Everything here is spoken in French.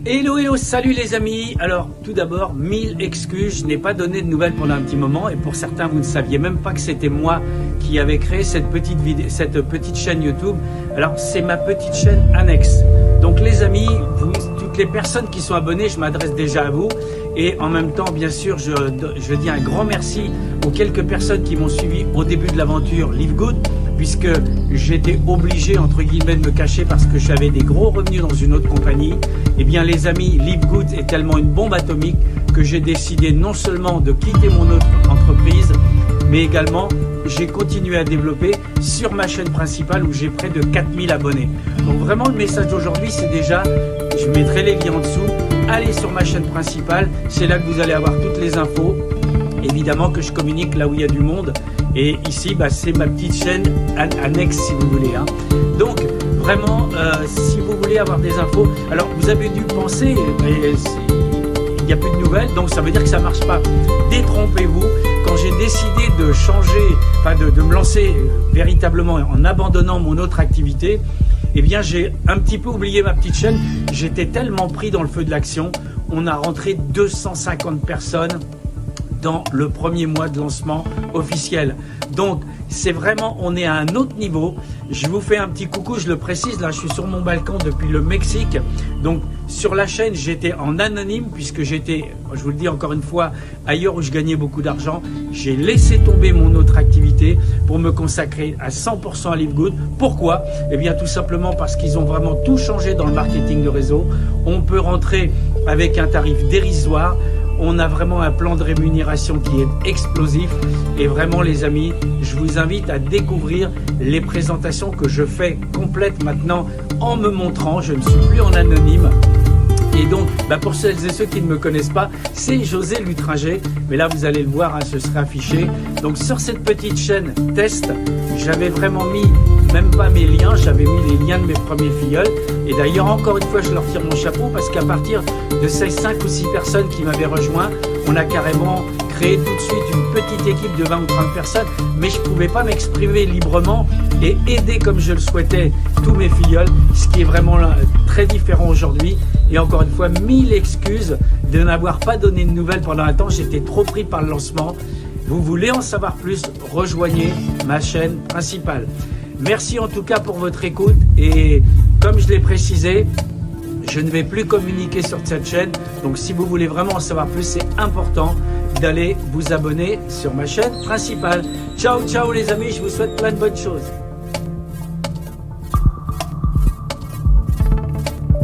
Hello, hello, salut les amis. Alors tout d'abord, 1000 excuses, je n'ai pas donné de nouvelles pendant un petit moment et pour certains vous ne saviez même pas que c'était moi qui avais créé cette petite chaîne YouTube. Alors c'est ma petite chaîne annexe. Donc les amis, toutes les personnes qui sont abonnées, je m'adresse déjà à vous et en même temps bien sûr je dis un grand merci aux quelques personnes qui m'ont suivi au début de l'aventure Live Good, puisque j'étais obligé entre guillemets de me cacher parce que j'avais des gros revenus dans une autre compagnie. Eh bien les amis, Live Good est tellement une bombe atomique que j'ai décidé non seulement de quitter mon autre entreprise, mais également j'ai continué à développer sur ma chaîne principale où j'ai près de 4000 abonnés. Donc vraiment le message d'aujourd'hui c'est déjà, je mettrai les liens en dessous, allez sur ma chaîne principale, c'est là que vous allez avoir toutes les infos. Évidemment que je communique là où il y a du monde. Et ici, c'est ma petite chaîne annexe si vous voulez. Donc, vraiment, si vous voulez avoir des infos, alors vous avez dû penser, il n'y a plus de nouvelles, donc ça veut dire que ça ne marche pas. Détrompez-vous, quand j'ai décidé de changer, de me lancer véritablement en abandonnant mon autre activité, eh bien j'ai un petit peu oublié ma petite chaîne. J'étais tellement pris dans le feu de l'action, on a rentré 250 personnes dans le premier mois de lancement officiel. Donc c'est vraiment, on est à un autre niveau. Je vous fais un petit coucou, je le précise, là je suis sur mon balcon depuis le Mexique. Donc sur la chaîne j'étais en anonyme puisque j'étais, je vous le dis encore une fois, ailleurs où je gagnais beaucoup d'argent. J'ai laissé tomber mon autre activité pour me consacrer à 100% à Live Good. Pourquoi? Eh bien tout simplement parce qu'ils ont vraiment tout changé dans le marketing de réseau. On peut rentrer avec un tarif dérisoire. On a vraiment un plan de rémunération qui est explosif et vraiment les amis, je vous invite à découvrir les présentations que je fais complètes maintenant en me montrant, je ne suis plus en anonyme. Et donc, pour celles et ceux qui ne me connaissent pas, c'est José Lutringer, mais là vous allez le voir, ce sera affiché. Donc sur cette petite chaîne test, j'avais vraiment mis, même pas mes liens, j'avais mis les liens de mes premiers filleuls. Et d'ailleurs, encore une fois, je leur tire mon chapeau parce qu'à partir de ces 5 ou 6 personnes qui m'avaient rejoint, on a carrément créé tout de suite une petite équipe de 20 ou 30 personnes. Mais je ne pouvais pas m'exprimer librement et aider comme je le souhaitais tous mes filleuls, ce qui est vraiment très différent aujourd'hui. Et encore une fois, 1000 excuses de n'avoir pas donné de nouvelles pendant un temps. J'étais trop pris par le lancement. Vous voulez en savoir plus? Rejoignez ma chaîne principale. Merci en tout cas pour votre écoute et comme je l'ai précisé, je ne vais plus communiquer sur cette chaîne. Donc si vous voulez vraiment en savoir plus, c'est important d'aller vous abonner sur ma chaîne principale. Ciao, ciao les amis, je vous souhaite plein de bonnes choses.